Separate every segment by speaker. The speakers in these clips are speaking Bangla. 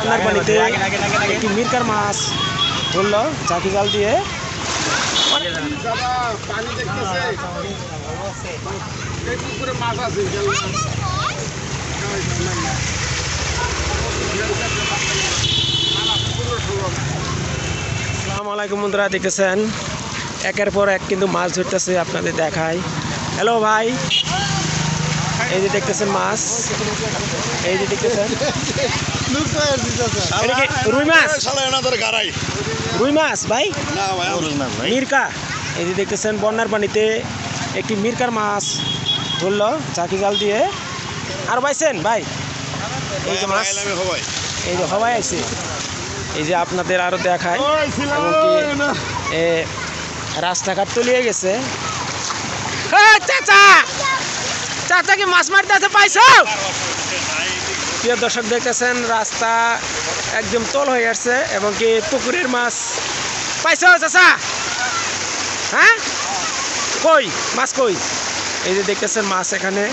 Speaker 1: বন্যার পানিতে একটি মিরকার মাছ ধরলো চাকি জাল দিয়ে। আসসালামু আলাইকুম বন্ধুরা, দেখতেছেন একের পর এক কিন্তু মাছ ধরতেছে, আপনাদের দেখাই। হ্যালো ভাই, এই যে দেখতেছেন মাছ, এই যে দেখতেছেন রুই মাছ, রুই মাছ ভাই, মিরকা। এই যে দেখতেছেন বন্যার পানিতে একটি মিরকার মাছ ধরলো চাকি জাল দিয়ে। আর পাইছেন ভাই, এই যে মাছ, এই যে হবাই আছে। এই যে আপনাদের আরো দেখায়, রাস্তাঘাট তলিয়ে গেছে। চাচা চাচা কি মাছ মারতে আছে, পাইছো? প্রিয় দর্শক, দেখতেছেন রাস্তা একদম তল হয়ে আসছে এবং কি পুকুরের মাছ পাইছো চাচা? হ্যাঁ, কই মাছ কই? এই যে দেখতেছেন মাছ, এখানে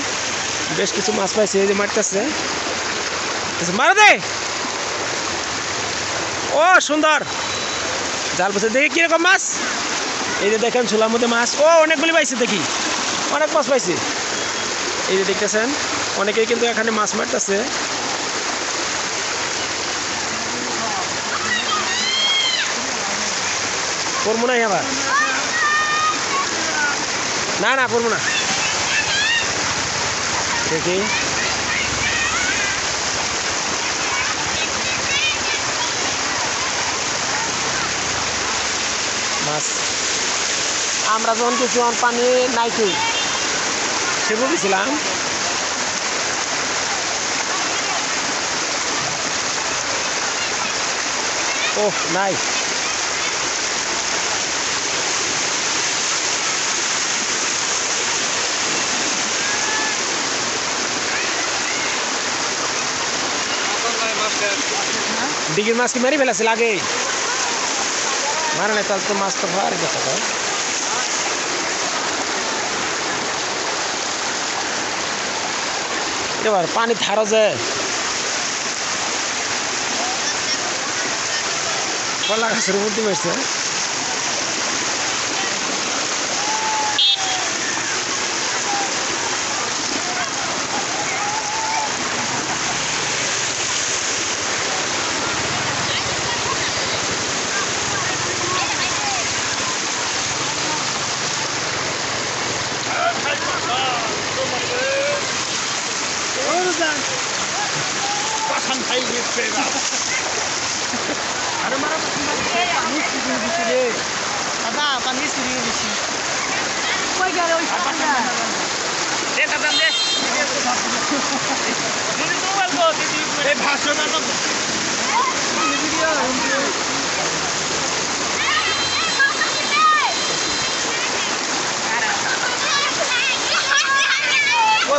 Speaker 1: বেশ কিছু মাছ পাইছে, এই যে মারতেছে, মারো দে। ও সুন্দর জাল পাইছে, দেখি কিরকম মাছ। এই যে দেখেন ঝোলার মধ্যে মাছ, ও অনেকগুলি পাইছে, দেখি অনেক মাছ পাইছে। এই যে দেখতেছেন অনেকেই কিন্তু এখানে মাছ মারতেছে। পড়বো না আবার, না না পড়বো না, দেখি মাছ। আমরা যখন কিছু পানি নাই কি সে বলেছিলাম, ও নাই। ডিগির মাছ কি মেরে ফেলেছিল আগে? মারে নাই, তাহলে তো মাছ তো ভার গেছে। এবার পানি ধারা যায়, কলা গাছের মধ্যে মেরছে।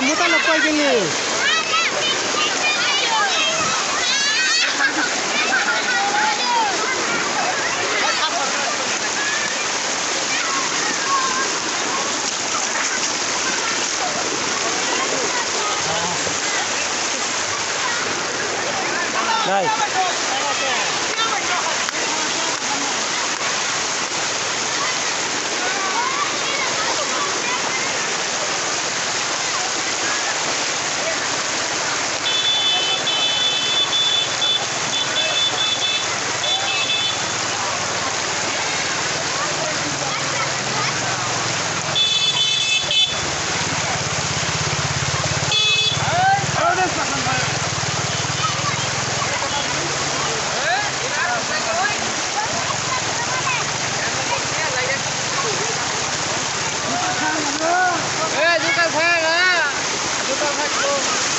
Speaker 1: মোটা লোক কই গেলি? নাই জুতা থাকলো।